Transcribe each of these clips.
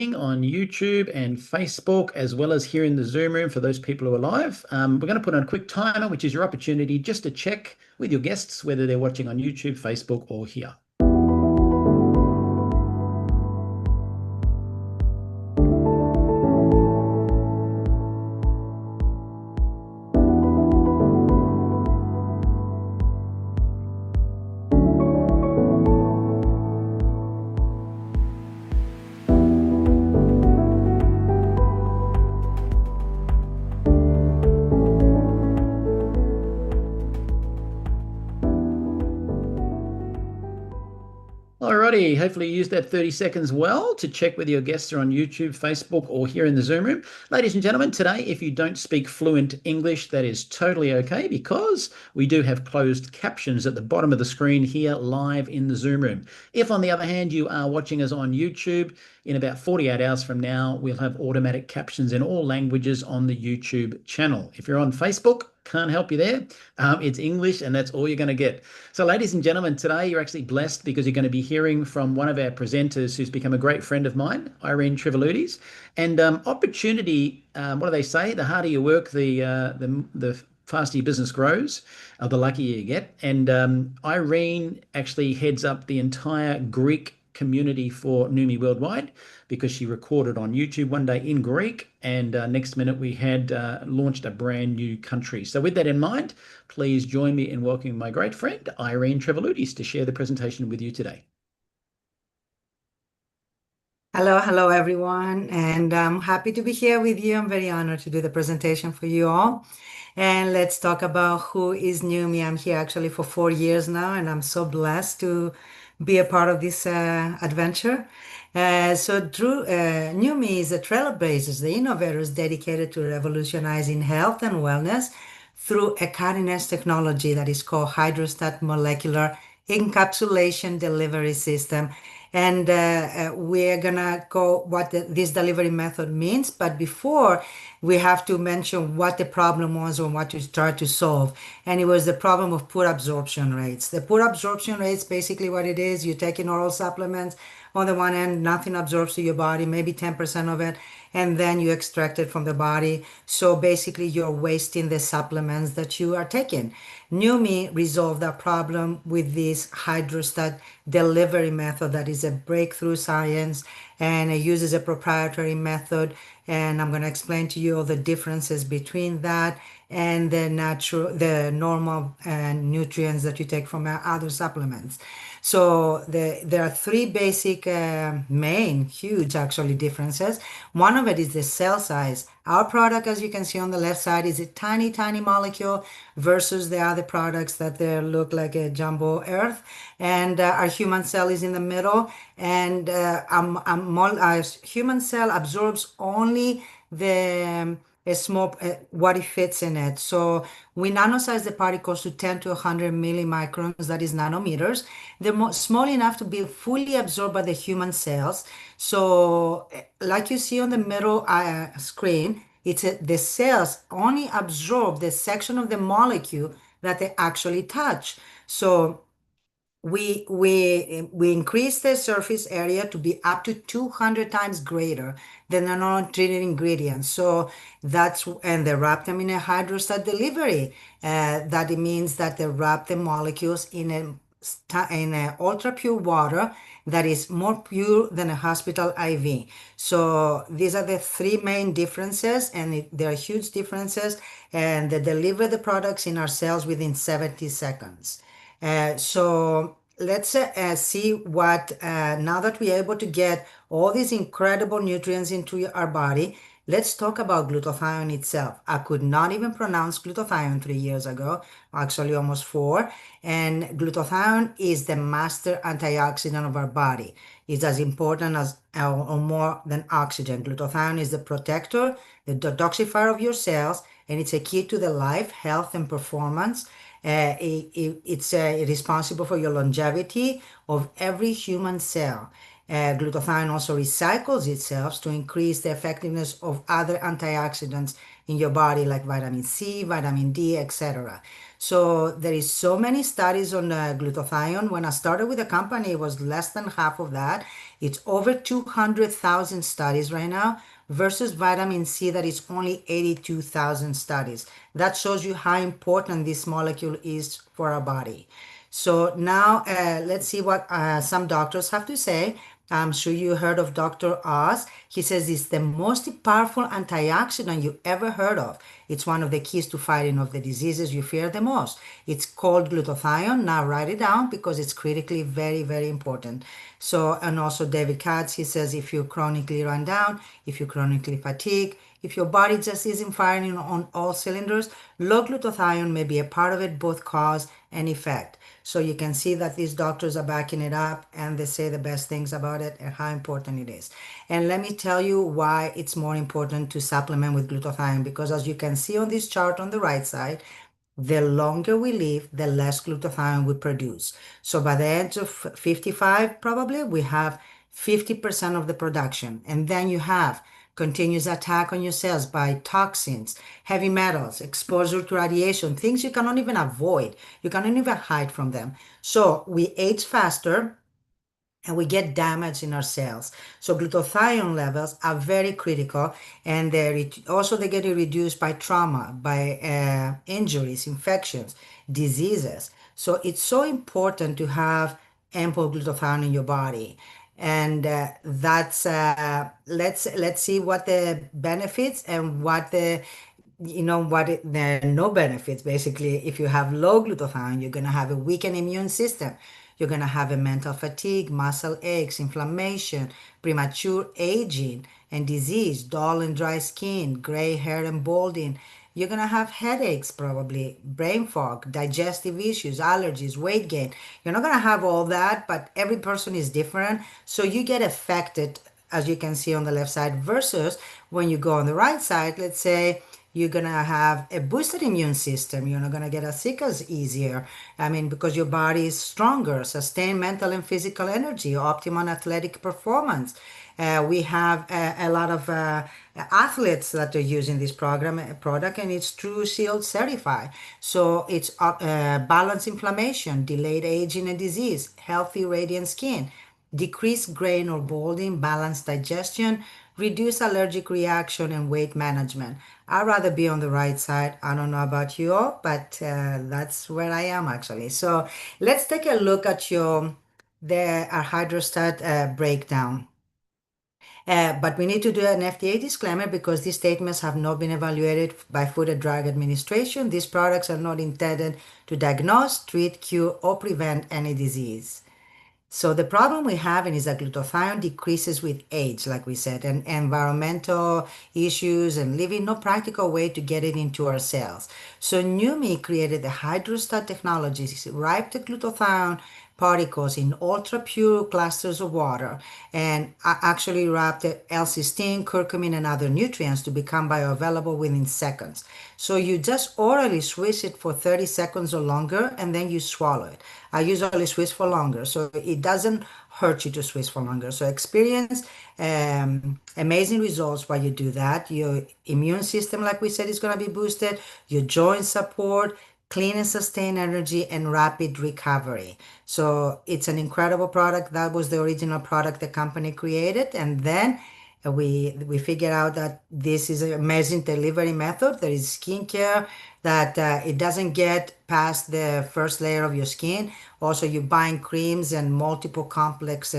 On YouTube and Facebook, as well as here in the Zoom room for those people who are live. We're going to put on a quick timer, which is your opportunity just to check with your guests whether they're watching on YouTube, Facebook, or here. Alrighty, hopefully you used that 30 seconds well to check whether your guests are on YouTube, Facebook, or here in the Zoom room. Ladies and gentlemen, today, if you don't speak fluent English, that is totally okay because we do have closed captions at the bottom of the screen here live in the Zoom room. If, on the other hand, you are watching us on YouTube, in about 48 hours from now, we'll have automatic captions in all languages on the YouTube channel. If you're on Facebook, can't help you there. It's English and that's all you're going to get. So ladies and gentlemen, today you're actually blessed because you're going to be hearing from one of our presenters who's become a great friend of mine, Irene Treveludis. And opportunity, what do they say? The harder you work, the faster your business grows, the luckier you get. And Irene actually heads up the entire Greek community for Neumi worldwide because she recorded on YouTube one day in Greek, and next minute we had launched a brand new country. So with that in mind, please join me in welcoming my great friend Irene Treveludis to share the presentation with you today. Hello everyone, and I'm happy to be here with you. I'm very honored to do the presentation for you all. And let's talk about who is Neumi. I'm here actually for 4 years now, and I'm so blessed to be a part of this adventure. Neumi is a trailblazers, the innovators dedicated to revolutionizing health and wellness through a cutting-edge technology that is called hydrostat molecular encapsulation delivery system. And we're gonna go what this delivery method means. But before, we have to mention what the problem was or what to try to solve. And it was the problem of poor absorption rates. The poor absorption rates, basically what it is, you take in oral supplements. On the one end, nothing absorbs to your body, maybe 10% of it, and then you extract it from the body. So basically, you're wasting the supplements that you are taking. Neumi resolved that problem with this hydrostat delivery method that is a breakthrough science, and it uses a proprietary method. And I'm going to explain to you all the differences between that and the normal nutrients that you take from other supplements. So there are three basic, main, huge actually differences. One of it is the cell size. Our product, as you can see on the left side, is a tiny, tiny molecule versus the other products that they look like a jumbo earth. And our human cell is in the middle. And our human cell absorbs only the a small what it fits in it. So we nanosize the particles to 10 to 100 millimicrons, that is nanometers. They're small enough to be fully absorbed by the human cells. So like you see on the middle screen, the cells only absorb the section of the molecule that they actually touch. So we increase the surface area to be up to 200 times greater than the non-treated ingredients. So and they wrap them in a hydrostat delivery. That it means that they wrap the molecules in a ultra pure water that is more pure than a hospital IV. So these are the three main differences, and there are huge differences, and they deliver the products in our cells within 70 seconds. So let's see what, now that we're able to get all these incredible nutrients into our body, let's talk about glutathione itself. I could not even pronounce glutathione 3 years ago, actually almost 4. And glutathione is the master antioxidant of our body. It's as important as or more than oxygen. Glutathione is the protector, the detoxifier of your cells, and it's a key to the life, health, and performance. It's responsible for your longevity of every human cell. Glutathione also recycles itself to increase the effectiveness of other antioxidants in your body, like vitamin C, vitamin D, etc. So there is so many studies on glutathione. When I started with the company, it was less than half of that. It's over 200,000 studies right now versus vitamin C that is only 82,000 studies. That shows you how important this molecule is for our body. So now let's see what some doctors have to say. I'm sure you heard of Dr. Oz. He says it's the most powerful antioxidant you ever heard of. It's one of the keys to fighting of the diseases you fear the most. It's called glutathione. Now write it down because it's critically very, very important. So, and also David Katz, he says if you chronically run down, if you chronically fatigue, if your body just isn't firing on all cylinders, low glutathione may be a part of it, both cause and effect. So you can see that these doctors are backing it up and they say the best things about it and how important it is. And let me tell you why it's more important to supplement with glutathione because as you can see on this chart on the right side, the longer we live, the less glutathione we produce. So by the age of 55, probably we have 50% of the production. And then you have continuous attack on your cells by toxins, heavy metals, exposure to radiation, things you cannot even avoid. You cannot even hide from them. So we age faster and we get damage in our cells. So glutathione levels are very critical, and also they get reduced by trauma, by injuries, infections, diseases. So it's so important to have ample glutathione in your body. And that's let's see what the benefits and what the there are no benefits. Basically, if you have low glutathione, you're going to have a weakened immune system. You're going to have a mental fatigue, muscle aches, inflammation, premature aging and disease, dull and dry skin, gray hair and balding. You're going to have headaches, probably, brain fog, digestive issues, allergies, weight gain. You're not going to have all that, but every person is different. So you get affected, as you can see on the left side, versus when you go on the right side, let's say, you're gonna have a boosted immune system. You're not gonna get as sick as easier. I mean, because your body is stronger, sustained mental and physical energy, optimum athletic performance. We have a lot of athletes that are using this product, and it's True Shield certified. So it's balanced inflammation, delayed aging and disease, healthy, radiant skin, decrease grain or balding, balanced digestion, reduce allergic reaction, and weight management. I'd rather be on the right side. I don't know about you all, but that's where I am actually. So let's take a look at our hydrostat breakdown. But we need to do an FDA disclaimer because these statements have not been evaluated by Food and Drug Administration. These products are not intended to diagnose, treat, cure, or prevent any disease. So the problem we have is that glutathione decreases with age, like we said, and environmental issues and living no practical way to get it into our cells. So Neumi created the hydrostat technology, ripe the glutathione particles in ultra pure clusters of water and actually wrapped the L-cysteine, curcumin, and other nutrients to become bioavailable within seconds. So you just orally swish it for 30 seconds or longer and then you swallow it. I usually swish for longer, so it doesn't hurt you to swish for longer. So experience amazing results while you do that. Your immune system, like we said, is going to be boosted. Your joint support, clean and sustained energy, and rapid recovery. So it's an incredible product. That was the original product the company created, and then we figured out that this is an amazing delivery method. There is skincare that it doesn't get past the first layer of your skin. Also, you're buying creams and multiple complex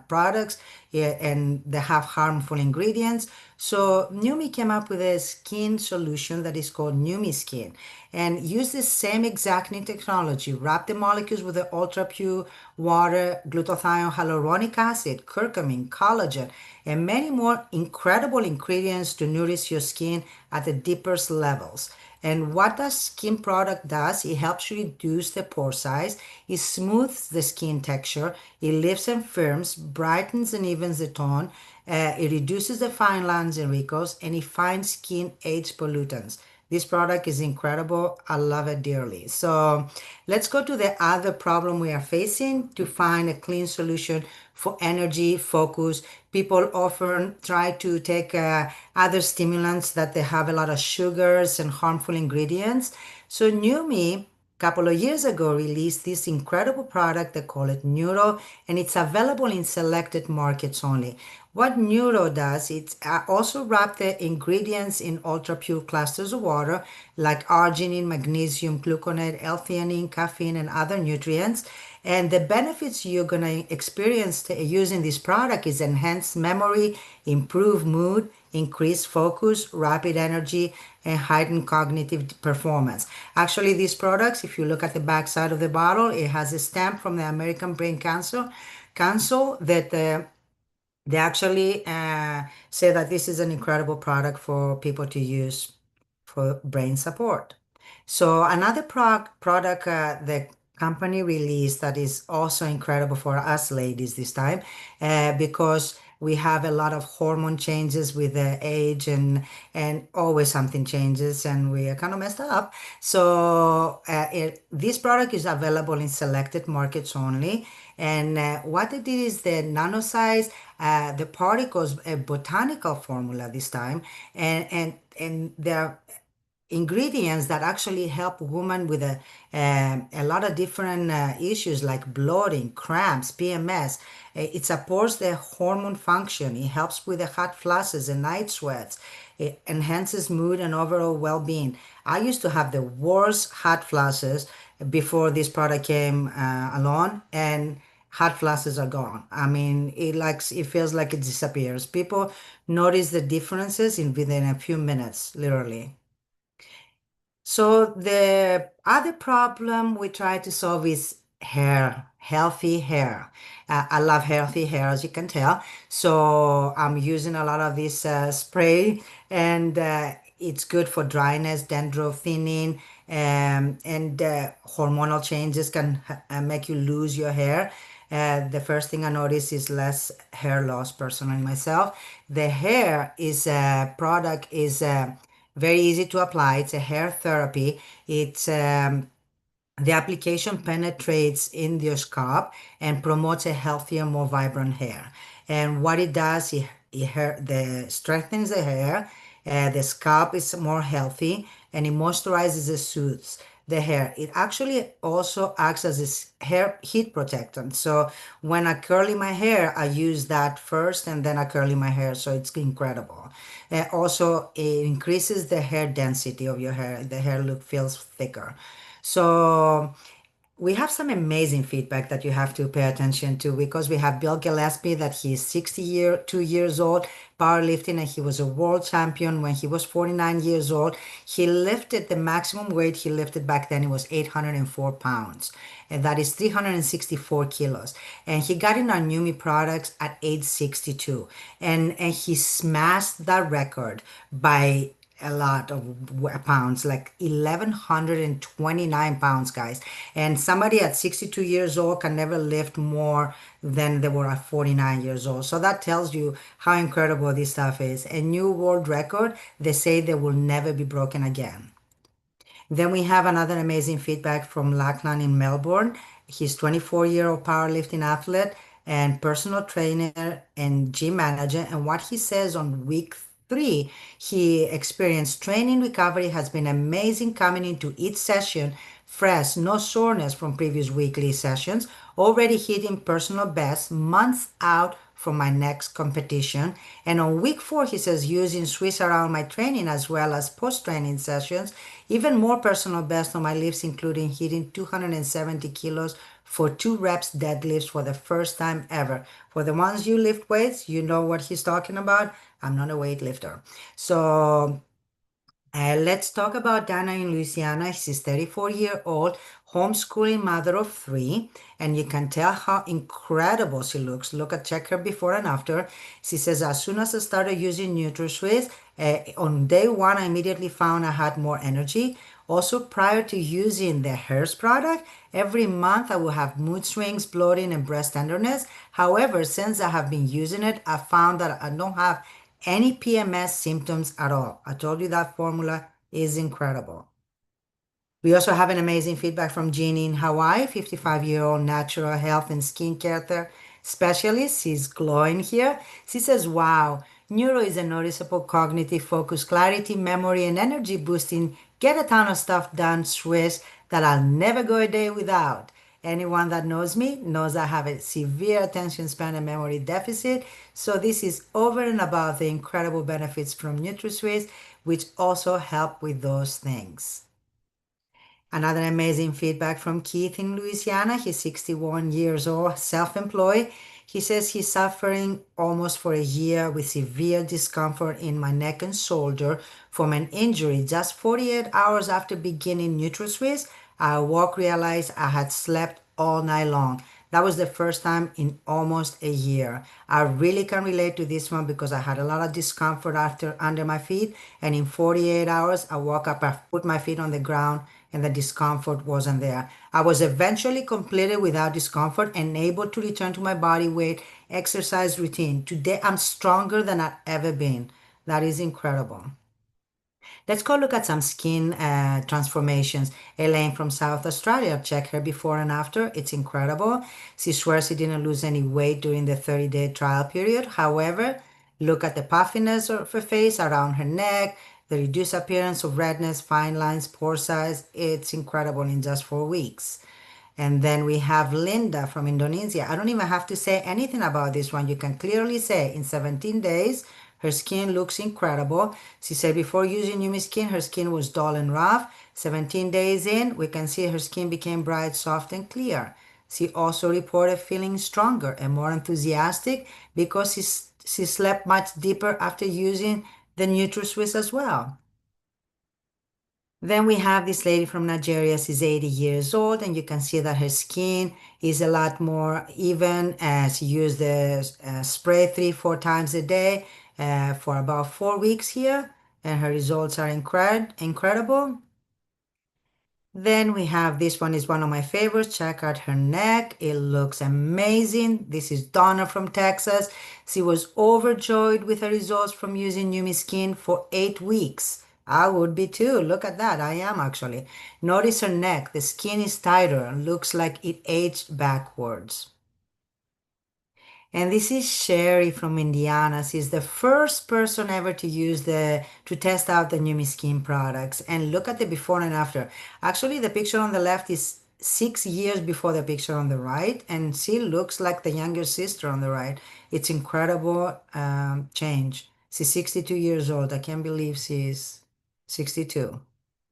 products, yeah, and they have harmful ingredients. So Neumi came up with a skin solution that is called Neumi Skin and use the same exact new technology. Wrap the molecules with the ultra pure water, glutathione, hyaluronic acid, curcumin, collagen, and many more incredible ingredients to nourish your skin at the deepest levels. And what the skin product does, it helps you reduce the pore size, it smooths the skin texture, it lifts and firms, brightens and evens the tone, it reduces the fine lines and wrinkles, and it finds skin age pollutants. This product is incredible. I love it dearly. So let's go to the other problem we are facing to find a clean solution for energy, focus. People often try to take other stimulants that they have a lot of sugars and harmful ingredients. So Neumi couple of years ago released this incredible product. They call it Neuro, and it's available in selected markets only. What Neuro does, it's also wrap the ingredients in ultra pure clusters of water like arginine, magnesium, gluconate, L-theanine, caffeine, and other nutrients. And the benefits you're going to experience using this product is enhanced memory, improved mood, increased focus, rapid energy, and heightened cognitive performance. Actually, these products, if you look at the back side of the bottle, it has a stamp from the American Brain Cancer Council that they actually say that this is an incredible product for people to use for brain support. So another product the company released that is also incredible for us ladies this time because we have a lot of hormone changes with the age and always something changes and we are kind of messed up. So this product is available in selected markets only. And what they did is the nano size, the particles, a botanical formula this time, and they're ingredients that actually help women with a lot of different issues like bloating, cramps, PMS. It supports the hormone function. It helps with the hot flashes and night sweats. It enhances mood and overall well-being. I used to have the worst hot flashes before this product came along, and hot flashes are gone. I mean, it feels like it disappears. People notice the differences in within a few minutes, literally. So the other problem we try to solve is hair, healthy hair. I love healthy hair, as you can tell. So I'm using a lot of this spray, and it's good for dryness, dandruff thinning, and hormonal changes can make you lose your hair. The first thing I notice is less hair loss personally myself. The hair is a product is very easy to apply. It's a hair therapy. It's the application penetrates in your scalp and promotes a healthier, more vibrant hair. And what it does, the strengthens the hair, the scalp is more healthy, and it moisturizes and soothes the hair. It actually also acts as a hair heat protectant. So when I curly my hair, I use that first and then I curly my hair. So it's incredible. Also, it increases the hair density of your hair. The hair look feels thicker. So we have some amazing feedback that you have to pay attention to because we have Bill Gillespie that he's 2 years old, powerlifting, and he was a world champion when he was 49 years old. He lifted the maximum weight he lifted back then, it was 804 pounds, and that is 364 kilos. And he got in our Neumi products at age 62, and he smashed that record by a lot of pounds, like 1,129 pounds, guys. And somebody at 62 years old can never lift more than they were at 49 years old. So that tells you how incredible this stuff is. A new world record, they say they will never be broken again. Then we have another amazing feedback from Lachlan in Melbourne. He's 24-year-old powerlifting athlete and personal trainer and gym manager. And what he says on week 3, he experienced training recovery has been amazing coming into each session fresh, no soreness from previous weekly sessions, already hitting personal best months out from my next competition. And on week 4, he says, using Swiss around my training as well as post-training sessions, even more personal best on my lifts, including hitting 270 kilos for 2 reps deadlifts for the first time ever. For the ones you lift weights, you know what he's talking about. I'm not a weightlifter. So let's talk about Dana in Louisiana. She's 34-year-old, homeschooling mother of 3, and you can tell how incredible she looks. Check her before and after. She says, as soon as I started using NutraSwiss, on day 1, I immediately found I had more energy. Also, prior to using the Hers product, every month I will have mood swings, bloating, and breast tenderness. However, since I have been using it, I found that I don't have any PMS symptoms at all. I told you that formula is incredible. We also have an amazing feedback from Jeannie in Hawaii, 55-year-old natural health and skincare specialist. She's glowing here. She says, wow, neuro is a noticeable cognitive focus, clarity, memory, and energy boosting. Get a ton of stuff done, Swiss. that I'll never go a day without. Anyone that knows me knows I have a severe attention span and memory deficit. So this is over and above the incredible benefits from NutraSwiss, which also help with those things. Another amazing feedback from Keith in Louisiana. He's 61 years old, self-employed. He says he's suffering almost for a year with severe discomfort in my neck and shoulder from an injury. Just 48 hours after beginning NutraSwiss, I awoke, realized I had slept all night long. That was the first time in almost a year. I really can relate to this one because I had a lot of discomfort after under my feet, and in 48 hours, I woke up, I put my feet on the ground, and the discomfort wasn't there. I was eventually completely without discomfort and able to return to my body weight exercise routine. Today, I'm stronger than I've ever been. That is incredible. Let's go look at some skin transformations. Elaine from South Australia, check her before and after. It's incredible. She swears she didn't lose any weight during the 30-day trial period. However, look at the puffiness of her face, around her neck, the reduced appearance of redness, fine lines, pore size. It's incredible in just 4 weeks. And then we have Linda from Indonesia. I don't even have to say anything about this one. You can clearly say in 17 days, her skin looks incredible. She said before using Neumi Skin, her skin was dull and rough. 17 days in, we can see her skin became bright, soft, and clear. She also reported feeling stronger and more enthusiastic because she slept much deeper after using the NutraSwiss as well. Then we have this lady from Nigeria. She's 80 years old, and you can see that her skin is a lot more even. She used the spray 3, 4 times a day for about 4 weeks here, and her results are incredible. Then we have this one is one of my favorites. Check out her neck. It looks amazing. This is Donna from Texas. She was overjoyed with the results from using Neumi Skin for 8 weeks. I would be too. Look at that. I am actually. Notice her neck. The skin is tighter. Looks like it aged backwards. And this is Sherry from Indiana. She's the first person ever to use to test out the Neumi Skin products. And look at the before and after. Actually, the picture on the left is 6 years before the picture on the right, and she looks like the younger sister on the right. It's incredible change. She's 62 years old. I can't believe she's 62.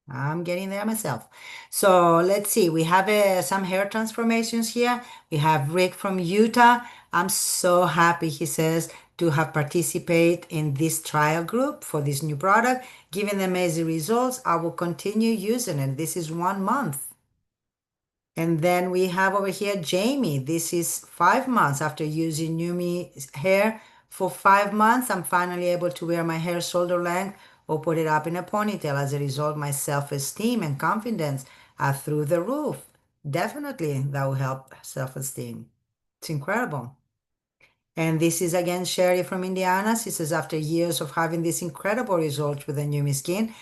I'm getting there myself. So let's see. We have some hair transformations here. We have Rick from Utah. I'm so happy, he says, to have participated in this trial group for this new product. Given the amazing results, I will continue using it. This is 1 month. And then we have over here Jamie. This is 5 months after using Neumi hair. For 5 months, I'm finally able to wear my hair shoulder length or put it up in a ponytail. As a result, my self-esteem and confidence are through the roof. Definitely, that will help self-esteem. It's incredible. And this is again Sherry from Indiana. She says after years of having these incredible results with the Neumi Skin,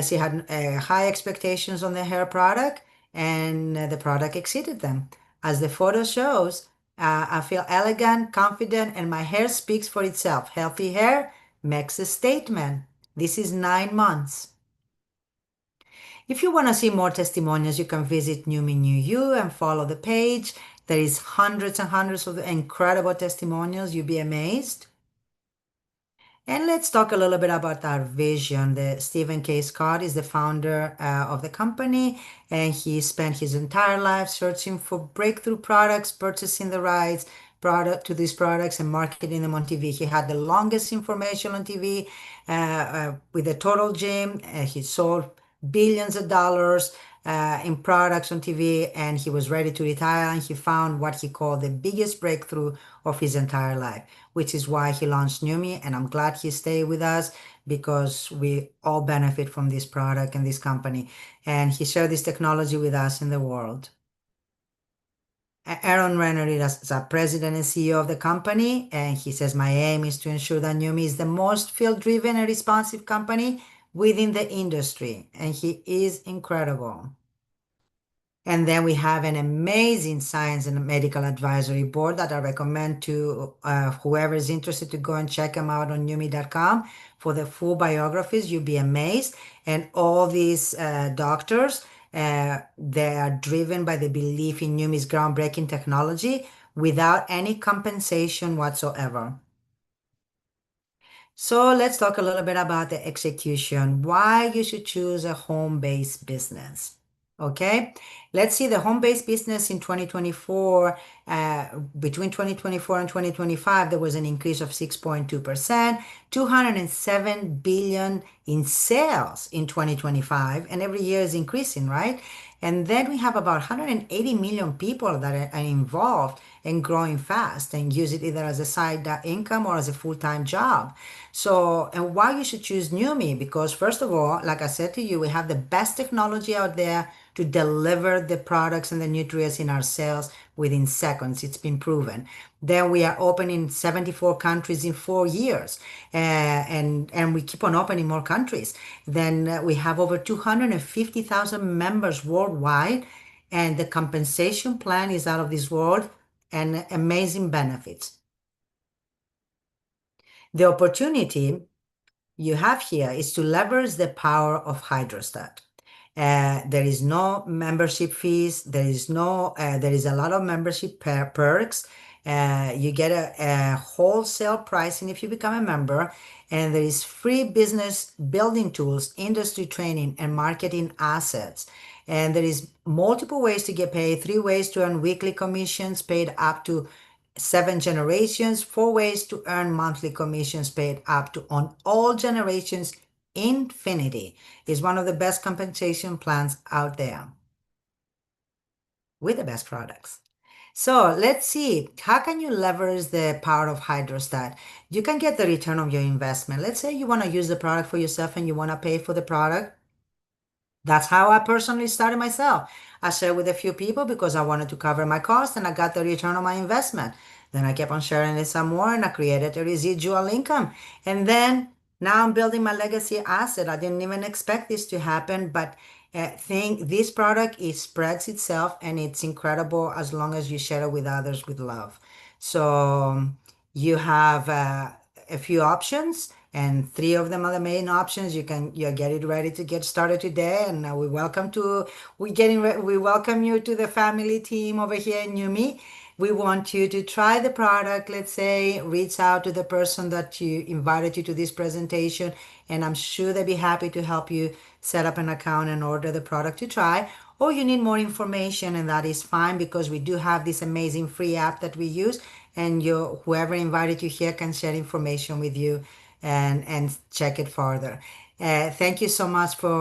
she had high expectations on the hair product, and the product exceeded them. As the photo shows, I feel elegant, confident, and my hair speaks for itself. Healthy hair makes a statement. This is 9 months. If you want to see more testimonials, you can visit Neumi New You and follow the page. There is hundreds and hundreds of incredible testimonials. You'll be amazed. And let's talk a little bit about our vision. Stephen K. Scott is the founder of the company, and he spent his entire life searching for breakthrough products, purchasing the rights product to these products, and marketing them on TV. He had the longest information on TV with the Total Gym. He sold billions of dollars in products on TV, and he was ready to retire. And he found what he called the biggest breakthrough of his entire life, which is why he launched Neumi. And I'm glad he stayed with us because we all benefit from this product and this company. And he shared this technology with us in the world. Aaron Renner is the president and CEO of the company, and he says, my aim is to ensure that Neumi is the most field-driven and responsive company within the industry, and he is incredible. And then we have an amazing science and medical advisory board that I recommend to whoever is interested to go and check them out on neumi.com for the full biographies. You'll be amazed. And all these doctors They are driven by the belief in Neumi's groundbreaking technology without any compensation whatsoever. So let's talk a little bit about the execution, why you should choose a home-based business. Okay, let's see the home-based business in 2024. Between 2024 and 2025, there was an increase of 6.2%, 207 billion in sales in 2025, and every year is increasing, right? And then we have about 180 million people that are involved and growing fast and use it either as a side income or as a full-time job. So, and why you should choose Neumi? Because first of all, like I said to you, we have the best technology out there to deliver the products and the nutrients in our cells within seconds. It's been proven. Then we are open in 74 countries in 4 years, and we keep on opening more countries. Then we have over 250,000 members worldwide, and the compensation plan is out of this world and amazing benefits. The opportunity you have here is to leverage the power of hydrostat. There is no membership fees. There is a lot of membership perks. You get a wholesale pricing if you become a member, and there is free business building tools, industry training, and marketing assets. And there is multiple ways to get paid, 3 ways to earn weekly commissions paid up to 7 generations, 4 ways to earn monthly commissions paid up to on all generations infinity. Is one of the best compensation plans out there with the best products. So let's see, how can you leverage the power of hydrostat? You can get the return on your investment. Let's say you want to use the product for yourself and you want to pay for the product. That's how I personally started myself. I shared with a few people because I wanted to cover my cost and I got the return on my investment. Then I kept on sharing it some more and I created a residual income. And then now I'm building my legacy asset. I didn't even expect this to happen, but think this product, it spreads itself and it's incredible as long as you share it with others with love. So you have a few options, and 3 of them are the main options. You're getting ready to get started today, and we welcome you to the family team over here in Yumi. We want you to try the product. Let's say reach out to the person that you invited you to this presentation, and I'm sure they'll be happy to help you set up an account and order the product to try. Or you need more information, and that is fine because we do have this amazing free app that we use, and whoever invited you here can share information with you and check it further. Thank you so much for